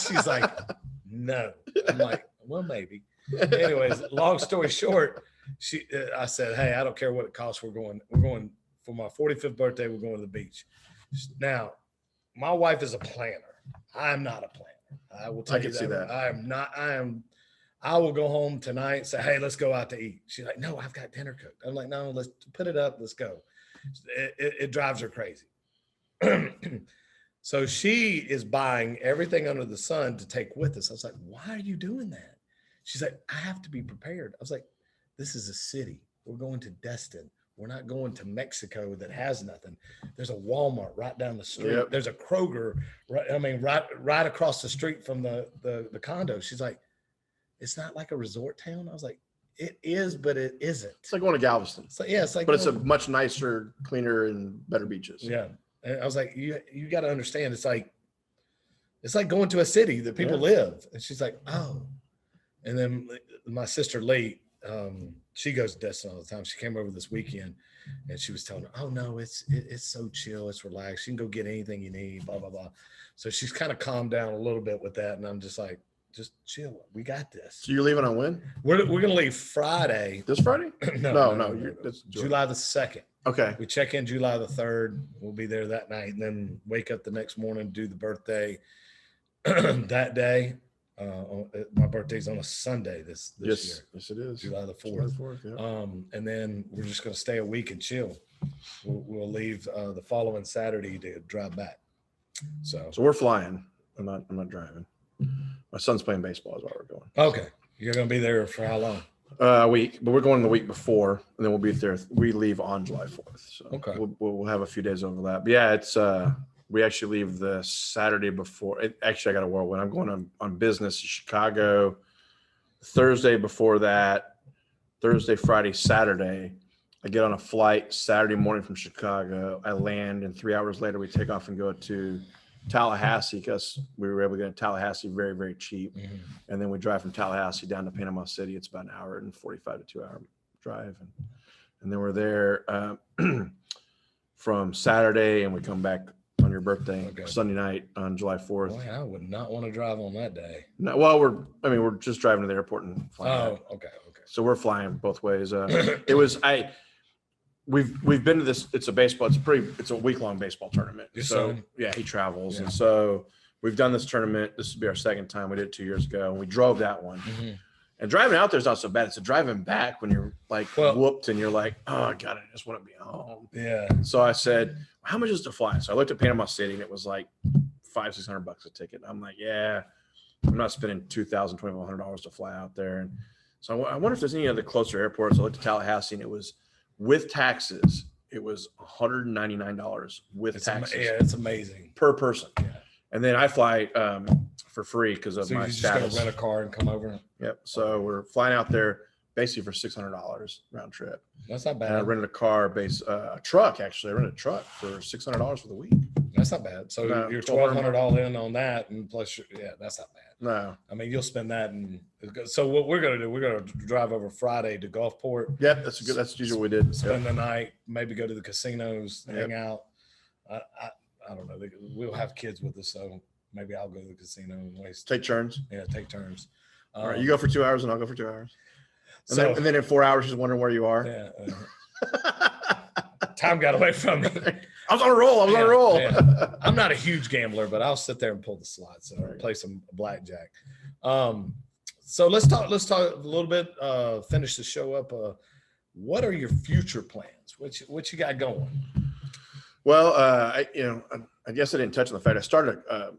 She's like, no. I'm like, well, maybe. Anyways, long story short, I said, hey, I don't care what it costs. We're going for my 45th birthday. We're going to the beach. Now, my wife is a planner. I'm not a planner. I will tell you that. See that. I am not. I will go home tonight and say, hey, let's go out to eat. She's like, no, I've got dinner cooked. I'm like, no, let's put it up. Let's go. It drives her crazy. So she is buying everything under the sun to take with us. I was like, why are you doing that? She's like, I have to be prepared. I was like, this is a city. We're going to Destin. We're not going to Mexico that has nothing. There's a Walmart right down the street. Yep. There's a Kroger, right across the street from the condo. She's like, it's not like a resort town. I was like, it is, but it isn't. It's like going to Galveston. But it's a much nicer, cleaner, and better beaches. Yeah. And I was like, you got to understand, it's like going to a city that people live. And she's like, oh. And then my sister Lee, she goes to Destin all the time. She came over this weekend and she was telling her, oh no, it's so chill, it's relaxed. You can go get anything you need, blah, blah, blah. So she's kind of calmed down a little bit with that. And I'm just like, just chill. We got this. So you're leaving on when? We're going to leave Friday. This Friday? No. That's July the 2nd. Okay. We check in July the 3rd. We'll be there that night and then wake up the next morning, do the birthday that day. My birthday's on a Sunday this year. Yes, it is. July the 4th. July the 4th, yeah. And then we're just going to stay a week and chill. We'll leave the following Saturday to drive back. So we're flying. I'm not driving. My son's playing baseball is why we're going. okay, you're gonna be there for how long? A week, but we're going the week before, and then we'll be there. We leave on July 4th, so Okay. we'll have a few days over that. But yeah, it's we actually leave the Saturday before. Actually, I got a whirlwind. I'm going on business to Chicago Thursday before that. Thursday, Friday, Saturday. I get on a flight Saturday morning from Chicago. I land, and 3 hours later, we take off and go to Tallahassee because we were able to get to Tallahassee very, very cheap. Mm-hmm. And then we drive from Tallahassee down to Panama City. It's about an hour and 45 to 2 hour drive. And then we're there from Saturday, and we come back on your birthday, Sunday night on July 4th. Boy, I would not want to drive on that day. No, well, we're just driving to the airport and flying back. Okay. So we're flying both ways. We've been to this. It's a week-long baseball tournament. Your so son? yeah, he travels. Yeah. And so we've done this tournament. This will be our second time. We did it 2 years ago, and we drove that one. Mm-hmm. And driving out there is not so bad. It's a driving back when you're like whooped and you're like, oh God, I just want to be home. Yeah. So I said, how much is to fly? So I looked at Panama City, and it was like $500-600 a ticket. I'm like, yeah, I'm not spending $2,000-$2,500 to fly out there. And so I wonder if there's any other closer airports. I looked at Tallahassee, and it was with taxes. It was $199 with taxes. Yeah, it's amazing per person. Yeah. And then I fly for free because of my just status. gotta rent a car and come over. Yep. So we're flying out there basically for $600 round trip. That's not bad. And I rented a truck actually. I rented a truck for $600 for the week. That's not bad. So you're $1,200 all in on that, and plus, that's not bad. No. I mean, you'll spend that, and so what we're gonna do, we're gonna drive over Friday to Gulfport. Yep, that's good. That's usually what we did. Spend the night, maybe go to the casinos, hang out. I don't know. We'll have kids with us, so maybe I'll go to the casino and take turns. Yeah, take turns. All right, you go for 2 hours, and I'll go for 2 hours. And then in 4 hours, she's wondering where you are. Yeah. Time got away from me. I was on a roll. Yeah. I'm not a huge gambler, but I'll sit there and pull the slots. So I'll play some blackjack. So let's talk a little bit. Finish the show up. What are your future plans? What you got going? Well, I guess I didn't touch on the fact I started a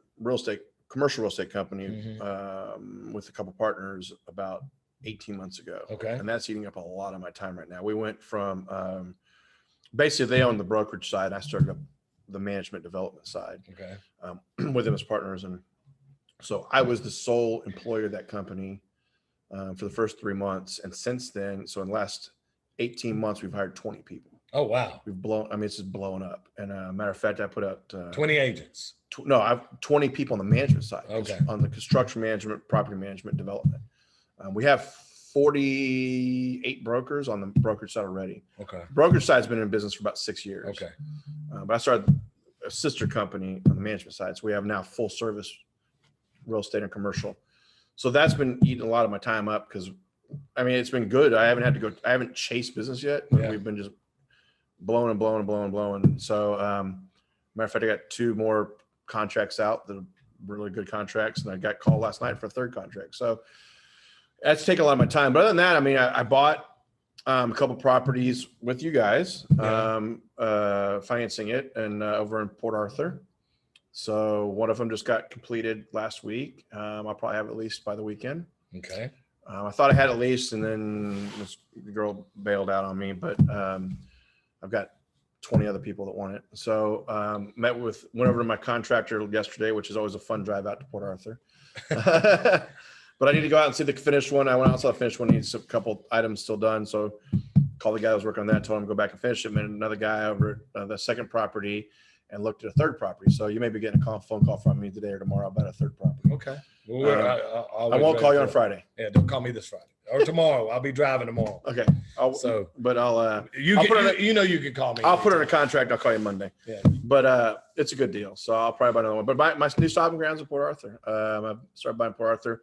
commercial real estate company with a couple partners about 18 months ago. Okay. And that's eating up a lot of my time right now. We went from basically they own the brokerage side. I started up the management development side. Okay. With them as partners. And so I was the sole employee of that company for the first 3 months. And since then, so in the last 18 months, we've hired 20 people. Oh, wow. It's just blowing up. And matter of fact, I put out 20 agents. No, I've 20 people on the management side. Okay. On the construction management, property management, development. We have 48 brokers on the brokerage side already. Okay. Brokerage side's been in business for about 6 years. Okay. But I started a sister company on the management side. So we have now full service real estate and commercial. So that's been eating a lot of my time up because, it's been good. I haven't chased business yet. But we've been just blowing. So matter of fact, I got 2 more contracts out that are really good contracts. And I got called last night for a 3rd contract. So that's taken a lot of my time. But other than that, I bought a couple properties with you guys, financing it, and over in Port Arthur. So one of them just got completed last week. I'll probably have it leased by the weekend. Okay. I thought I had it leased, and then this girl bailed out on me. But I've got 20 other people that want it. So went over to my contractor yesterday, which is always a fun drive out to Port Arthur. But I need to go out and see the finished one. I went out and saw the finished one. Needs a couple items still done. So called the guy that was working on that, told him to go back and finish it. And then another guy over at the second property and looked at a 3rd property. So you may be getting a phone call from me today or tomorrow about a 3rd property. Okay. Well, I won't call you on Friday. Yeah, don't call me this Friday or tomorrow. I'll be driving tomorrow. Okay. You can call me. I'll put it in a contract. I'll call you Monday. Yeah. But it's a good deal. So I'll probably buy another one. But my new stopping grounds in Port Arthur. I started buying Port Arthur.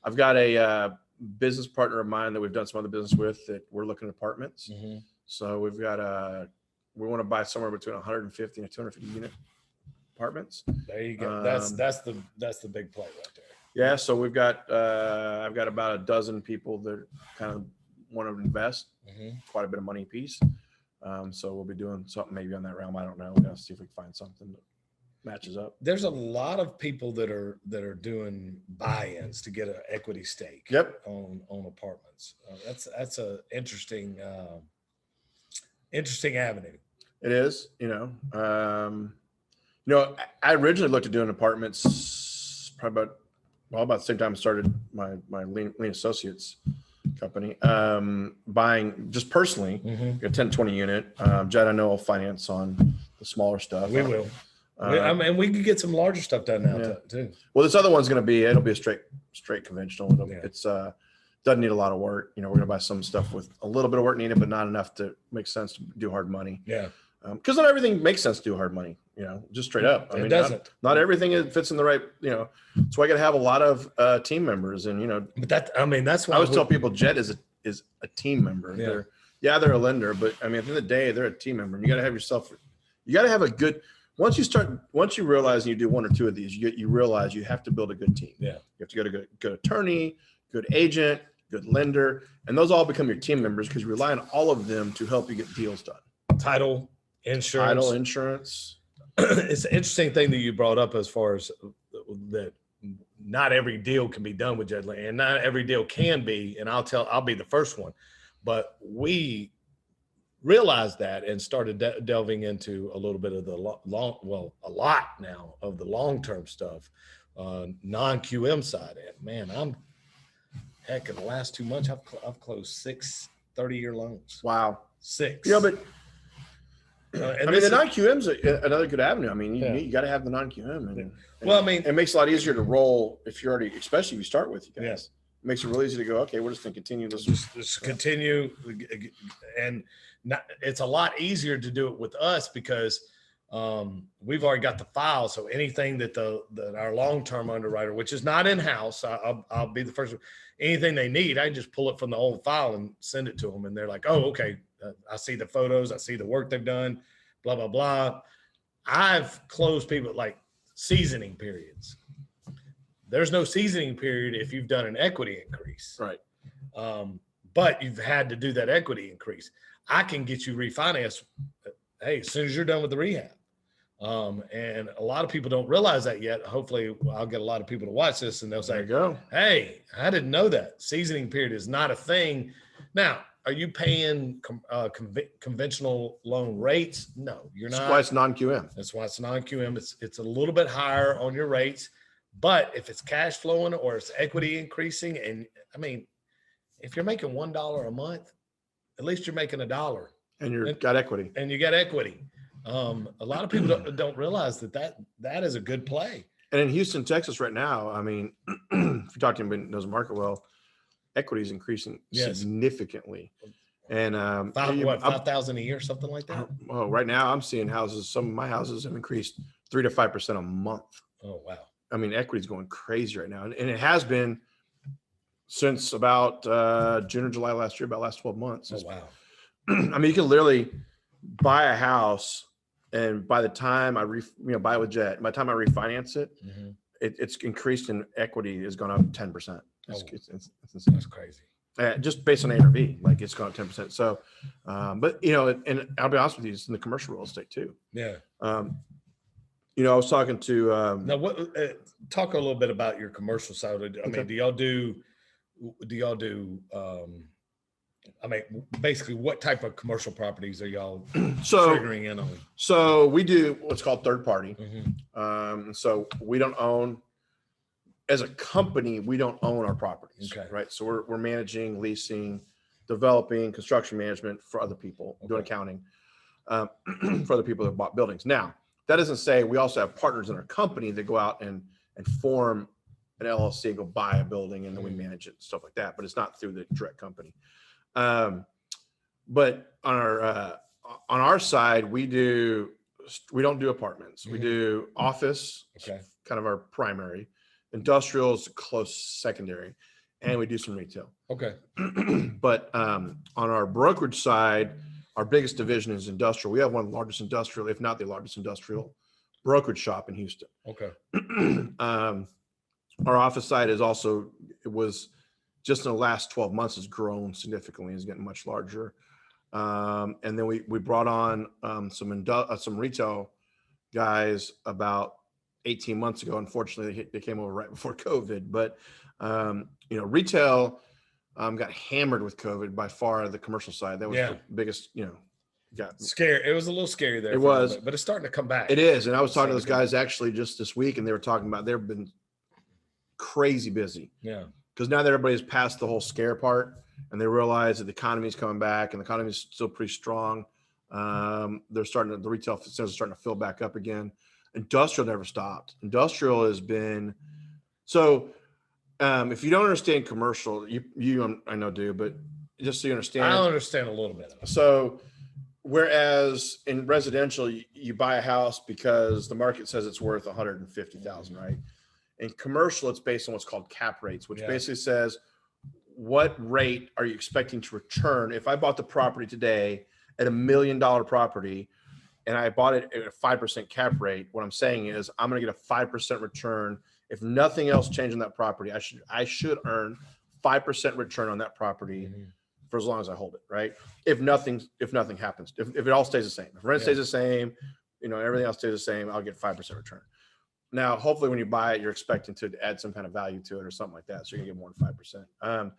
I've got a business partner of mine that we've done some other business with that we're looking at apartments. Mm-hmm. So we've got we want to buy somewhere between 150 and 250 unit apartments. There you go. That's the big play right there. Yeah. So we've got I've got about a dozen people that kind of want to invest quite a bit of money a piece. So we'll be doing something maybe on that realm. I don't know. We're gonna see if we can find something. matches up. There's a lot of people that are doing buy-ins to get an equity stake. Yep. On apartments. That's a interesting avenue. It is, I originally looked at doing apartments probably about the same time I started my Lean Associates company, buying just personally, a 10, 20 unit. Jed, I know will finance on the smaller stuff. We will. And we could get some larger stuff done now too. Well, this other one's going to be, it'll be a straight conventional. It's doesn't need a lot of work. We're going to buy some stuff with a little bit of work needed, but not enough to make sense to do hard money. Yeah. Because not everything makes sense to do hard money, just straight up. It doesn't. Not everything fits in the right, so I got to have a lot of team members but that's why I always tell people Jet is a team member. Yeah. They're a lender, but at the end of the day, they're a team member, and you got to have a good, once you realize and you do one or two of these, you realize you have to build a good team. Yeah. You have to get a good attorney, good agent, good lender, and those all become your team members because you rely on all of them to help you get deals done. Title insurance. It's an interesting thing that you brought up as far as that not every deal can be done with Jed Lane, and not every deal can be, and I'll be the first one. But we realized that and started delving into a little bit of the a lot now of the long-term stuff, non-QM side. And man, in the last 2 months, I've closed 6 30-year loans. Wow. 6. But the non-QM's another good avenue. You got to have the non-QM. It makes it a lot easier to roll if you're already, especially if you start with you guys. Yes. It makes it really easy to go, okay, we're just going to continue this. Just continue. And it's a lot easier to do it with us because we've already got the file. So anything that our long-term underwriter, which is not in-house, I'll be the first one, anything they need, I can just pull it from the old file and send it to them. And they're like, oh, okay. I see the photos. I see the work they've done, blah, blah, blah. I've closed people like seasoning periods. There's no seasoning period if you've done an equity increase. Right. But you've had to do that equity increase. I can get you refinanced, hey, as soon as you're done with the rehab. And a lot of people don't realize that yet. Hopefully I'll get a lot of people to watch this and they'll say, hey, I didn't know that. Seasoning period is not a thing. Now, are you paying conventional loan rates? No, you're not. That's why it's non-QM. That's why it's non-QM. It's a little bit higher on your rates, but if it's cash flowing or it's equity increasing, and if you're making $1 a month, at least you're making $1. And you got equity. And you got equity. A lot of people don't realize that is a good play. And in Houston, Texas right now, if you talk to anybody who knows the market well, equity is increasing significantly. And 5,000 a year, something like that. Oh, right now I'm seeing some of my houses have increased 3 to 5% a month. Oh, wow. Equity is going crazy right now. And it has been since about June or July last year, about last 12 months. Oh, wow. You can literally buy a house, and by the time buy it with Jet, by the time I refinance it, it's increased in equity has gone up 10%. It's That's crazy. Just based on ARV, it's gone up 10%. So, but and I'll be honest with you, it's in the commercial real estate too. Yeah. I was talking to now. Talk a little bit about your commercial side. Do y'all do? Basically, what type of commercial properties are y'all triggering in on? So we do what's called third party. So we don't own. As a company, we don't own our properties, right? So we're managing, leasing, developing, construction management for other people, doing accounting for other people that bought buildings. Now, that doesn't say we also have partners in our company that go out and form an LLC and go buy a building and then we manage it and stuff like that. But it's not through the direct company. But on our side, we don't do apartments. We do office, kind of our primary. Industrial is close secondary, and we do some retail. Okay. But on our brokerage side, our biggest division is industrial. We have one of the largest industrial, if not the largest industrial brokerage shop in Houston. Okay. Our office side is also, it was just in the last 12 months has grown significantly, is getting much larger. And then we brought on some retail guys about 18 months ago. Unfortunately, they came over right before COVID, but retail got hammered with COVID by far. The commercial side, that was the biggest, got scary. It was a little scary there. It was, but it's starting to come back. It is. And I was talking to those guys actually just this week, and they were talking about they've been crazy busy. Yeah. Because now that everybody's past the whole scare part and they realize that the economy is coming back and the economy is still pretty strong. The retail centers are starting to fill back up again. Industrial never stopped. Industrial has been, so if you don't understand commercial, you I know do, but just so you understand. I understand a little bit. So whereas in residential, you buy a house because the market says it's worth $150,000, right? In commercial, it's based on what's called cap rates, which basically says what rate are you expecting to return? If I bought the property today at $1 million property and I bought it at a 5% cap rate, what I'm saying is I'm going to get a 5% return. If nothing else changed on that property, I should earn 5% return on that property for as long as I hold it, right? If nothing happens, if it all stays the same, if rent stays the same, everything else stays the same, I'll get 5% return. Now, hopefully when you buy it, you're expecting to add some kind of value to it or something like that. So you're gonna get more than 5%.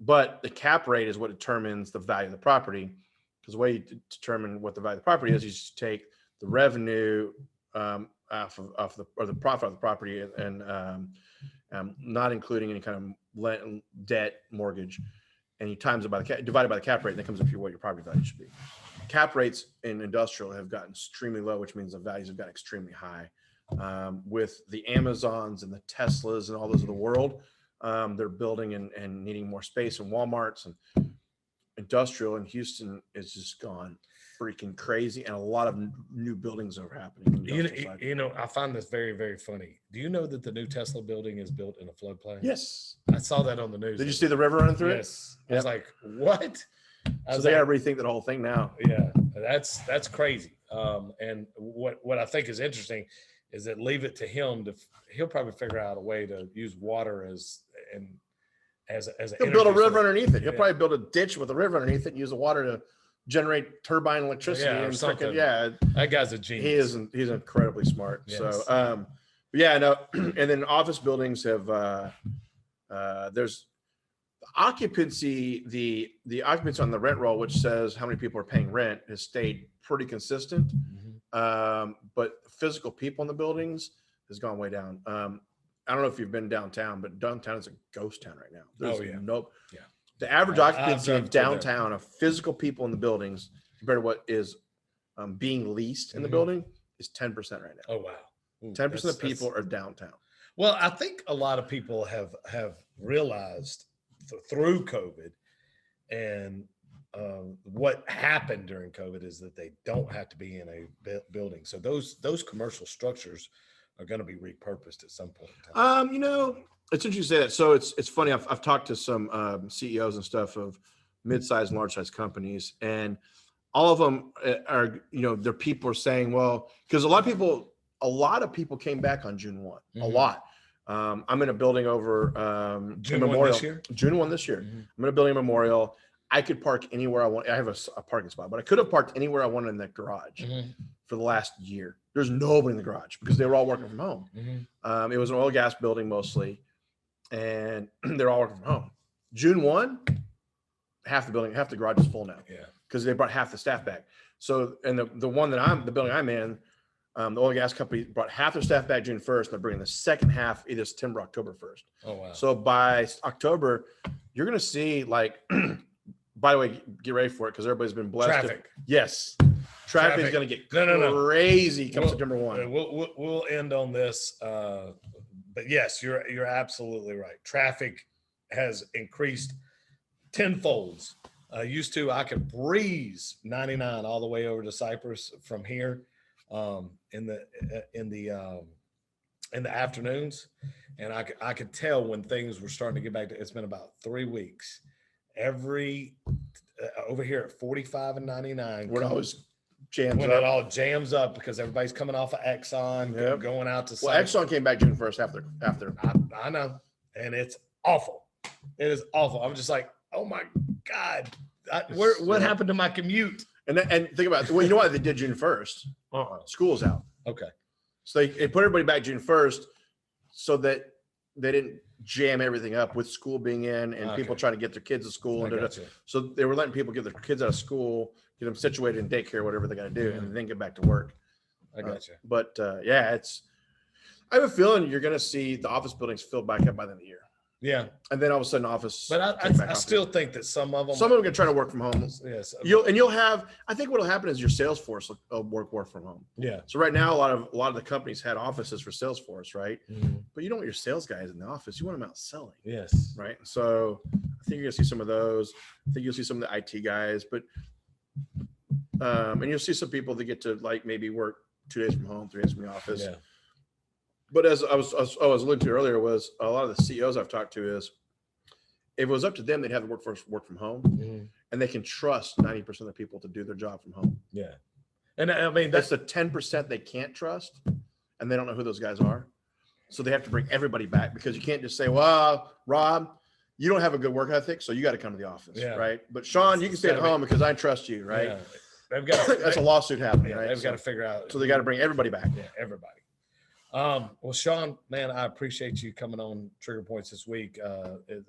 But the cap rate is what determines the value of the property. Because the way you determine what the value of the property is, you just take the revenue the profit of the property and not including any kind of debt, mortgage, and you times it by divided by the cap rate, and that comes up to what your property value should be. Cap rates in industrial have gotten extremely low, which means the values have gotten extremely high. With the Amazons and the Teslas and all those of the world, they're building and needing more space, and Walmarts and industrial in Houston is just gone freaking crazy, and a lot of new buildings are happening. I find this very, very funny. Do you know that the new Tesla building is built in a floodplain? Yes. I saw that on the news. Did you see the river running through it? Yes. I was like, what? So they got to rethink that whole thing now. Yeah, that's crazy. And what I think is interesting is that leave it to him he'll probably figure out a way to use water as he'll build a river underneath it. He'll probably build a ditch with a river underneath it and use the water to generate turbine electricity and something. That guy's a genius. He's incredibly smart. Yes. So and then office buildings have there's occupancy, the occupancy on the rent roll, which says how many people are paying rent, has stayed pretty consistent. But physical people in the buildings has gone way down. I don't know if you've been downtown, but downtown is a ghost town right now. The average occupancy of downtown of physical people in the buildings compared to what is being leased in the building is 10% right now. Oh, wow. 10% of people are downtown. Well, I think a lot of people have realized through COVID and what happened during COVID is that they don't have to be in a building. So those commercial structures are going to be repurposed at some point in time. It's interesting you say that. So it's funny. I've talked to some CEOs and stuff of mid-sized and large-sized companies, and all of them are, their people are saying, well, because a lot of people came back on June 1, a lot. I'm in a building over June Memorial. 1 this year? June 1 this year. I'm in a building Memorial. I could park anywhere I want. I have a parking spot, but I could have parked anywhere I wanted in that garage for the last year. There's nobody in the garage because they were all working from home. It was an oil and gas building mostly, and they're all working from home. June 1, half the garage is full now. Yeah, because they brought half the staff back. So, and the building I'm in, the oil and gas company brought half their staff back June 1st. And they're bringing the second half either September, October 1st. Oh wow! So by October, you're going to see by the way, get ready for it because everybody's been blessed. Traffic. Yes. Traffic is going to get crazy come September 1. We'll end on this. But yes, you're absolutely right. Traffic has increased tenfold. Used to, I could breeze 99 all the way over to Cypress from here in the afternoons. And I could tell when things were starting to get back to, it's been about 3 weeks. Over here at 45 and 99, when it all jams up because everybody's coming off of Exxon, going out to. Well, Exxon came back June 1st after. I know, and it's awful. It is awful. I'm just like, oh my God, what happened to my commute? And think about it. Well, you know what they did June 1st? School's out. Okay. So they put everybody back June 1st so that they didn't jam everything up with school being in and people trying to get their kids to school. So they were letting people get their kids out of school, get them situated in daycare, whatever they got to do, and then get back to work. I got you. But yeah, I have a feeling you're going to see the office buildings filled back up by the end of the year. Yeah. And then all of a sudden office. But I still think that some of them are going to try to work from home. Yes. You'll have, I think what'll happen is your sales force will work from home. Yeah. So right now, a lot of the companies had offices for Salesforce, right? But you don't want your sales guys in the office. You want them out selling. Yes. Right. So I think you're going to see some of those. I think you'll see some of the IT guys, but, and you'll see some people that get to like maybe work 2 days from home, 3 days from the office. Yeah. But as I was alluding to earlier, was a lot of the CEOs I've talked to is if it was up to them, they'd have the workforce work from home, and they can trust 90% of the people to do their job from home. Yeah, and I mean that's the 10% they can't trust, and they don't know who those guys are, so they have to bring everybody back because you can't just say, "Well, Rob, you don't have a good work ethic, so you got to come to the office," right? But Shawn, you can stay at home because I trust you, right? Yeah. They've got that's a lawsuit happening, right? They've got to figure out. So they got to bring everybody back. Yeah, everybody. Well, Shawn, man, I appreciate you coming on Trigger Points this week.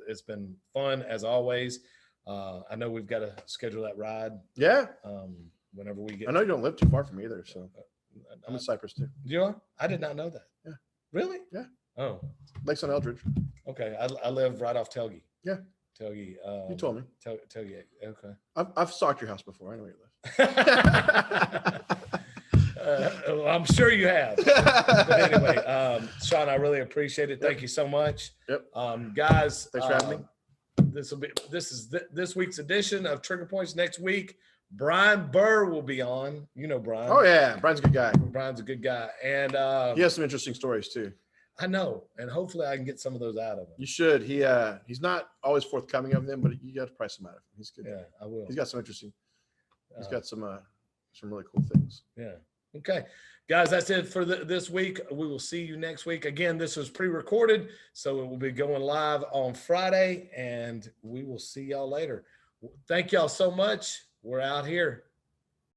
It's been fun as always. I know we've got to schedule that ride. Yeah. Whenever we get. I know you don't live too far from me either, so I'm in Cypress too. You are? I did not know that. Yeah. Really? Yeah. Oh. Lakes on Eldridge. Okay. I live right off Telge. Yeah. Telge. You told me. Telge. Okay. I've stalked your house before. I know where you live. I'm sure you have. But anyway, Shawn, I really appreciate it. Thank you so much. Yep. Guys, thanks for having me. This is this week's edition of Trigger Points. Next week, Brian Burr will be on. You know Brian. Oh yeah, Brian's a good guy. Brian's a good guy, and he has some interesting stories too. I know, and hopefully I can get some of those out of him. You should. He's not always forthcoming of them, but you got to price him out of him. He's good. Yeah, I will. He's got some interesting. He's got some really cool things. Yeah. Okay, guys, that's it for this week. We will see you next week. Again, this was pre-recorded, so it will be going live on Friday, and we will see y'all later. Thank y'all so much. We're out here.